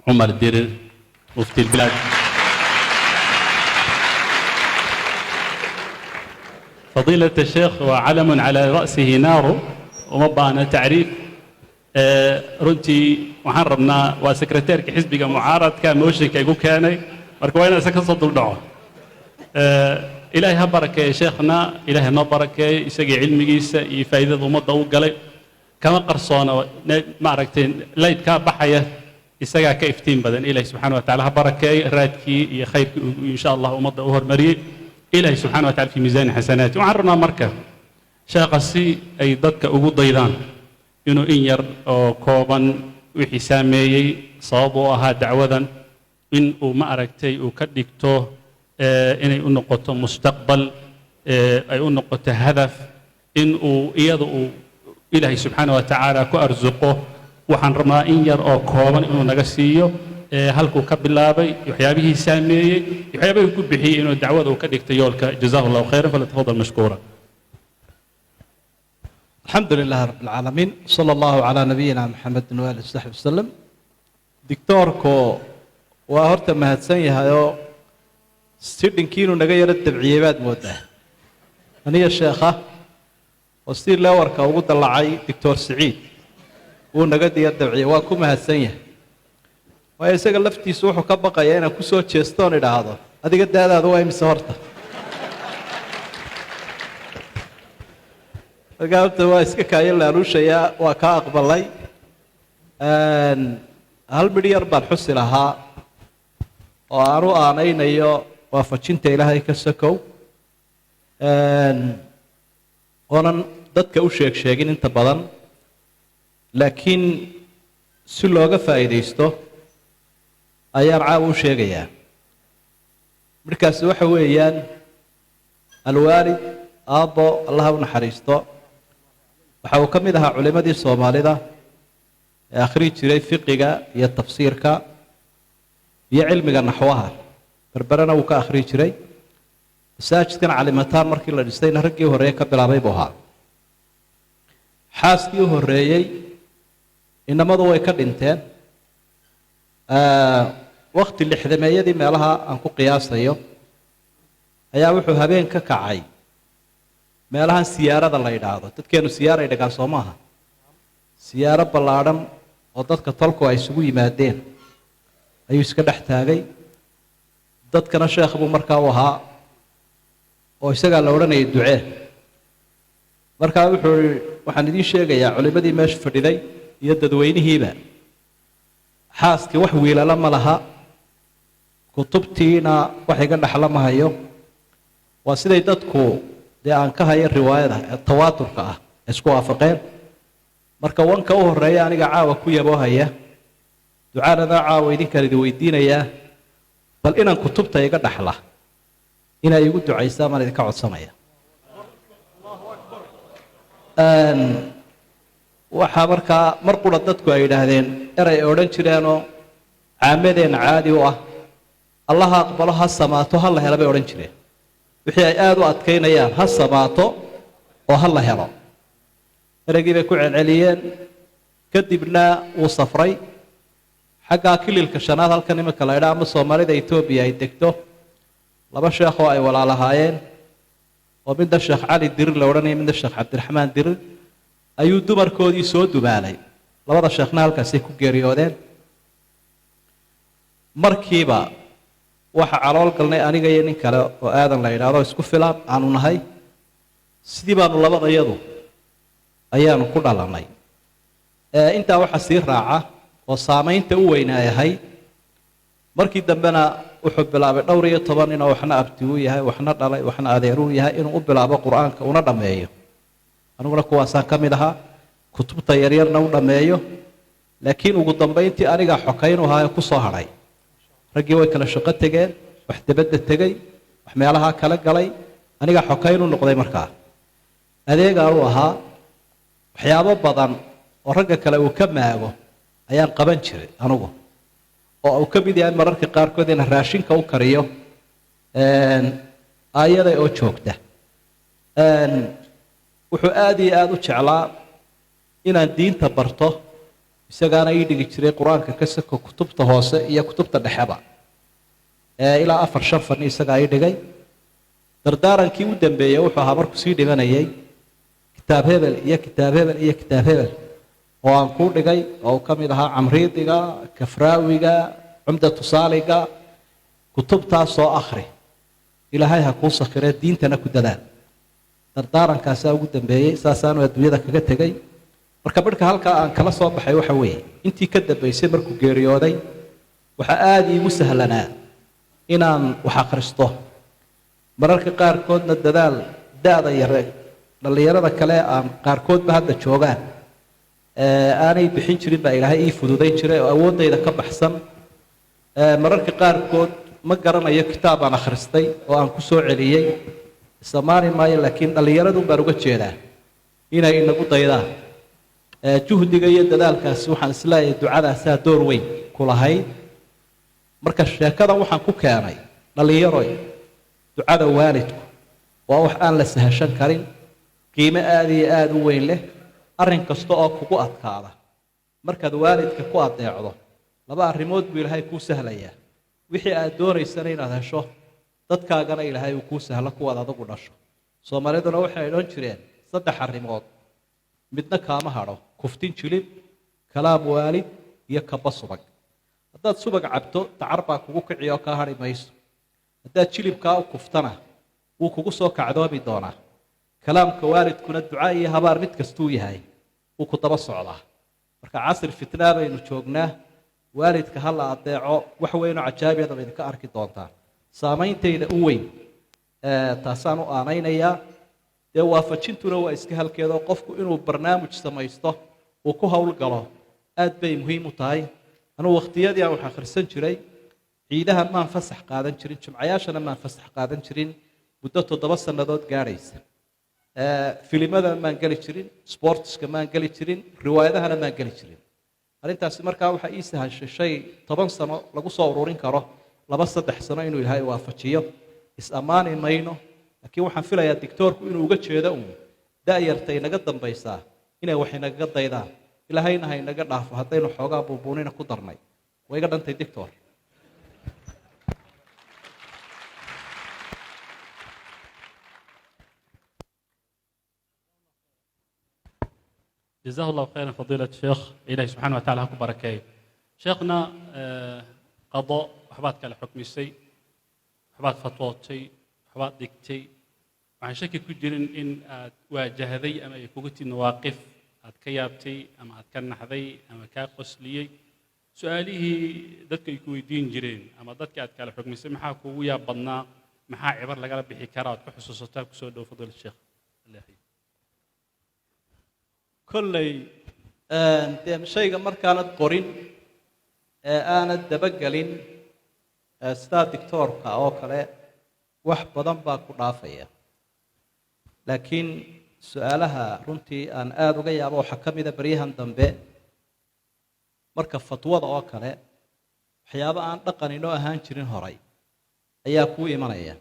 عمر ديرر مفتي البلاد. فضيلة الشيخ وعلم على رأسه نار ومبانا تعريف runtii waxaan rabnaa waa sekreteerka xisbiga mucaaradka mooshinka igu keenay marka waa inaan isa ka soo duldhaco ilaahay ha barakeeyo sheekhna ilaahay noo barakeeyo isagii cilmigiisa iyo faa'iidada ummadda u galay kama qarsoona maaragtay laydkaa baxaya isagaa ka iftiin badan ilaahay subxaana wa tacaala ha barakeeyo raadkii iyo khayrkii insha allah ummadda u hormariyey ilaahay subxaana wa tacaala fi miisaani xasanaati waxaan rabnaa marka sheekha si ay dadka ugu daydaan inuu in yar oo kooban wixii saameeyey sabab u ahaa dacwadan in uu ma aragtay uu ka dhigto inay u noqoto mustaqbal ay u noqoto hadaf in uu iyada uu ilaahay subxaana wa tacaala ku arsuqo waxaan rabnaa in yar oo kooban inuu naga siiyo halkuu ka bilaabay waxyaabihii saameeyey waxyaabihii ku bixiyey inuu dacwada uu ka dhigto yoolka jazaahu allahu khayran falyatafadal mashkuura. الحمد لله رب العالمين صلى الله على نبينا محمد وآله وصحبه وسلم. دكتوركو وهرت مهتسن يهايو سيدن كينو نغا يرا تبعيبات مودا اني الشيخه وستير لا وركا ugu dalacay دكتور سعيد uu naga diya dabciye waa ku mahadsan yahay waa isaga laftiisu wuxuu ka baqayaa inaan ku soo jeestoon idhaahdo adiga daadaadu waa imisa horta أقابته واسكا كاين لانوشيا وكا أقبلي هل بدي أربع حس لها وأرو آنين يو وفتشنت إلهي كسكو وانا ضدك أوشيك شيئين انت بدن لكن سلوغا فايديستو أيار عاو شيئين مركز وحويان الوالد أبو الله ونحريستو waxa uu ka mid ahaa culimadii Soomaalida ee akhri jiray fiqiga iyo tafsiirka iyo cilmiga naxwaha barbarana uu ka akhri jiray masaajidkan calimataan markii la dhisayna raggii horeeyay ka bilaabay buu ahaa xaaskii horeeyay inamadu way ka dhinteen waqti lixdameeyadii meelaha aan ku qiyaasayo ayaa wuxuu habeen ka kacay meelahan siyaarada la yiraahdo dadkeenu siyaar ay dhagaan Soomaha siyaaro ballaaran oo dadka tolku ay isugu yimaadeen ayuu iska dhex taagay dadkana sheekh buu markaa u ahaa oo isaga la oranayay ducee markaa wuxuu waxaan idin sheegayaa culimadii meesha fadhiday iyo dadweynihiiba xaaskii wax wiilala ma laha kutubtiina wax iga dhaxla ma hayo waa siday dadku aan ka hayo riwaayada tawaaturka ah isku waafaqeen marka wanka u horeeya aniga caawa ku yabo haya ducaada caawa idin kale weydiinaya bal inaan kutubta iga dhaxla ina igu ducaysaa ma idinka codsanaya waxa marka mar qura dadku ay yiraahdeen eray oran jireenoo caamadeen caadi u ah Allah aqbalo ha samaato hal hela bay oran jireen wixii ay aad u adkeynayaan ha sabaato oo ha la helo eragii bay ku celceliyeen kadibna uu safray xagga kililka shanaad halkan imika la yiraahdo ama Soomaalida Itoobiya ay degto laba sheekh oo ay walaalahaayeen oo midda Sheekh Ali Dir la oranayay midda Sheekh Cabdiraxmaan Dir ayuu dumarkoodii soo dubaalay labada sheekhna halkaas ay ku geeriyoodeen markiiba waxa calool galnay aniga iyo nin kale oo aadan la yiraahdo isku filaan aanu nahay sidii baanu labadayadu ayaanu ku dhalanay inta waxa sii raaca oo saameynta u weynaayahay markii dambena wuxuu bilaabay dhowr iyo 10 inuu waxna abti u yahay waxna dhalay waxna adeer u yahay inuu u bilaabo quraanka una dhameeyo anuguna kuwaasaan ka mid ahaa kutubta yaryarna u dhameeyo laakiin ugu dambeyntii aniga xokayn u hayo ku soo haray raggii way kala shaqo tageen wax dibadda tagay wax meelaha kala galay aniga xokayn u noqday markaa adeega uu ahaa waxyaabo badan oo ragga kale uu ka maago ayaan qaban jiray anigu oo uu ka mid yahay mararka qaarkood in raashinka u kariyo ayada oo joogta wuxuu aad iyo aad u jeclaa inaan diinta barto isagaana ii dhigi jiray qur-aanka ka sako kutubta hoose iyo kutubta dhexeba ilaa 4-5 fan isagaa ii dhigay dardaarankii u dambeeyey wuxuu ahaa markuu sii dhimanayay kitaab hebel iyo kitaab hebel iyo kitaab hebel oo aan kuu dhigay oo uu ka mid ahaa camriidiga kafraawiga cumdatu saaliga kutubtaasoo akhri ilaahay ha kuu sakhiree diintana ku dadaal dardaarankaasaa ugu dambeeyey saasaanu adduunyada kaga tegey marka midhka halkaa aan kala soo baxay waxa weeye intii ka dambaysay markuu geeriyooday waxaa aada iigu sahlanaa inaan wax akhristo mararka qaarkoodna dadaal da-da yare dhallinyarada kale aan qaarkoodba hadda joogaan aanay bixin jirin baa ilaahay ii fududayn jiray oo awooddayda ka baxsan mararka qaarkood ma garanayo kitaab aan akhristay oo aan ku soo celiyey isamaani maayo laakiin dhallinyaradun baan uga jeedaa inay inagu daydaan juhdiga iyo dadaalkaasi waxaan isleeyahay ducadaasaa door weyn ku lahayd marka sheekadan waxaan ku keenay dhallinyaroy ducada waalidku waa wax aan la sahashan karin qiimo aada iyo aada u weyn leh arrin kasta oo kugu adkaada markaad waalidka ku adeecdo laba arrimood buu ilaahay kuu sahlayaa wixii aad doonaysana inaad hesho dadkaagana ilaahay uu kuu sahlo kuwaad adigu dhasho soomaaliduna waxay odhan jireen 3 arrimood midna kaama hadho kuftin jilib kalaam waalid iyo kaba subag haddaad subag cabto dacar baa kugu kiciyo oo kaa hadhi mayso haddaad jilibkaa u kuftana wuu kugu soo kacdoomi doonaa kalaamka waalidkuna duca iyo habaar mid kastuu yahay wuu ku daba socdaa marka casri fitnaa baynu joognaa waalidka ha la adeeco wax weynoo cajaabiyada ba idinka arki doontaan saameyntayda u weyn taasaan u aanaynayaa dee waafajintuna waa iska halkeedoo qofku inuu barnaamij samaysto uu ku howlgalo aad bay muhiim u tahay anuu wakhtiyadii aan wax akhrisan jiray ciidahan maan fasax qaadan jirin jumcayaashana maan fasax qaadan jirin muddo 7 sannadood gaadhaysa filimada maan geli jirin sportska maan geli jirin riwaayadahana maan geli jirin arrintaasi markaa waxaa ii sahashay shay 10 sano lagu soo ururin karo 2-3 sano inuu ilaahay waafajiyo is-ammaani mayno laakiin waxaan filayaa dictoorku inuu uga jeedo uun da-yarta inaga dambaysaa inay wax inagaga daydaan ilaahayna ha inaga dhaafo haddaynu xoogaa buubuunina ku darnay way iga dhantay dictor جزاه الله خيرا فضيلة الشيخ إلهي سبحانه وتعالى هكو بركاي شيخنا قضاء وحبات كلا حكم السي وحبات فتواتي وحبات ديكتي وعن شكل كجرين إن واجه ذي أما يكوكتي نواقف كيابتي أما أتكنح ذي أما كاقص لي سؤاله دتك يكوي دين جرين أما دتك أتكلا حكم السي محا كويا بنا محا عبر لقال بحكارات كحسوساتك سودو فضيلة الشيخ الله يحيي kolley dee shayga markaanad qorin aanad dabagelin sidaa dictoorka oo kale wax badan baa ku dhaafaya laakiin su-aalaha runtii aan aada uga yaabo waxaa ka mida baryahan dambe marka fatwada oo kale waxyaabo aan dhaqan inoo ahaan jirin horay ayaa kuu imanaya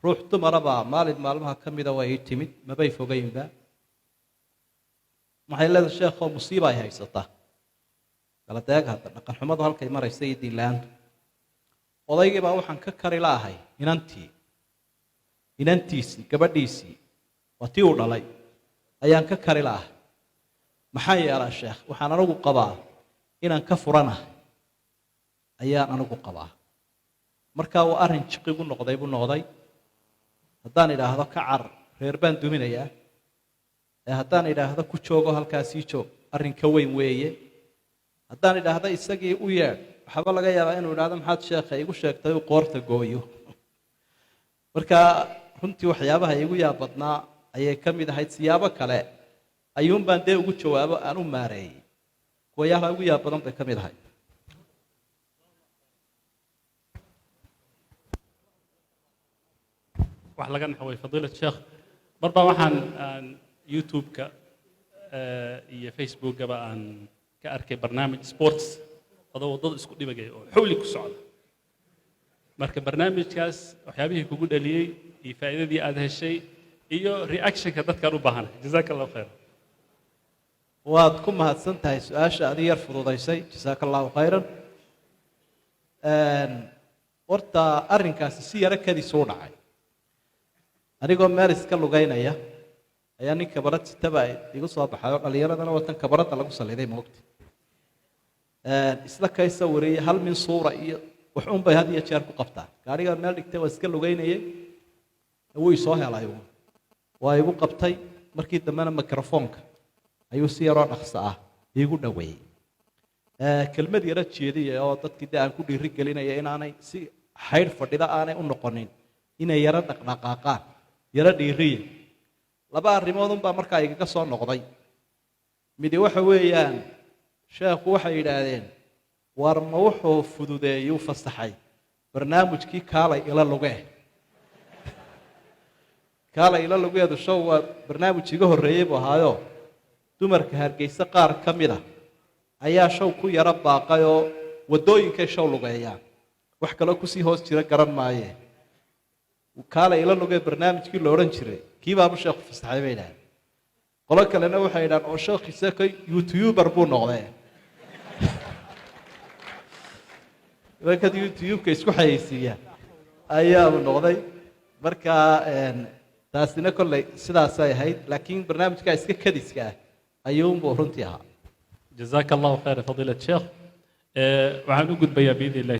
ruux dumarabaa maalin maalmaha ka mida waa ii timid mabay fogaynba waxay leedahay sheekho musiiba ay haysataa kala deeg hadda dhaqan xumadu halkay maraysa iyo diin la-aantu odaygii baa waxaan ka kari laahay inantiisii gabadhiisii waa tii uu dhalay ayaan ka kari laahay maxaa yeelaa sheekh waxaan anigu qabaa inaan ka furanahay ayaan anigu qabaa markaa waa arrin jiqigu noqday buu noqday haddaan idhaahdo ka car reer baan duminayaa haddaan idhaahdo ku joogo halkaasii joog arrin ka weyn weeye haddaan idhaahdo isagii u yeedh waxaaba laga yaabaa inuu idhaahdo maxaad sheekha igu sheegtay uu qoorta gooyo marka runtii waxyaabaha igu yaabadnaa ayay ka mid ahayd siyaabo kale ayuun baan dee ugu jawaabo aan u maareeyey kuwayaalaha ugu yaab badan bay ka mid ahayd wax laga naxway fadiilad sheekh marba waxaan youtube-ka iyo facebook-gaba aan ka arkay barnaamij sports adoo waddada isku dhibagay oo xawli ku socda marka barnaamijkaas waxyaabihii kugu dhaliyey iyo faa'iidadii aad heshay iyo reactionka dadkaan u baahanay jazaaka allahu khayr waad ku mahadsan tahay su-aasha adi yar fududaysay jasaaka allahu khayran horta arrinkaasi si yaro kadiisu u dhacay anigoo meel iska lugaynaya ayaa nin kabarad sitaba igu soo baxay oo dhallinyaradana watan kabaradda lagu saliiday moogta isla kaysa wariyey hal min suura iyo waxuun bay had iyo jeer ku qabtaan gaarigaa meel dhigtay waa iska lugaynayay wuu isoo helay waa igu qabtay markii dambena mikrofoonka ayuu si yaroo dhaqso ah iigu dhoweeyey kelmad yaro jeediyay oo dadkii dee aan ku dhiiri gelinaya inaanay si xaydh fadhida aanay u noqonin inay yaro dhaqdhaqaaqaan yaro dhiiriya laba arrimood unbaa markaa igaga soo noqday midi waxa weeyaan sheekhu waxay yidhaahdeen war ma wuxuu fududeeyuu fasaxay barnaamijkii kaalay ila lugee kaalay ila lugeedu show waa barnaamij iga horreeyey buu ahaayo dumarka hargeysa qaar ka mid ah ayaa show ku yaro baaqay oo waddooyinkay show lugeeyaan wax kaloo kusii hoos jira garan maaye kaalay ila lugee barnaamijkii la odhan jiray kii baabu sheekhu fasaxay bay idhahdeen qolo kalena waxay idhahaan oo sheekhiisa ka youtuber buu noqdee markaad youtube-ka isku xayeysiiyaan ayaau noqday markaa taasina kolley sidaasay ahayd laakiin barnaamijkaa iska kadiska ah ayuunbuu runtii ahaa جزاك الله خير فضيلة الشيخ وعن قد بيا بإذن الله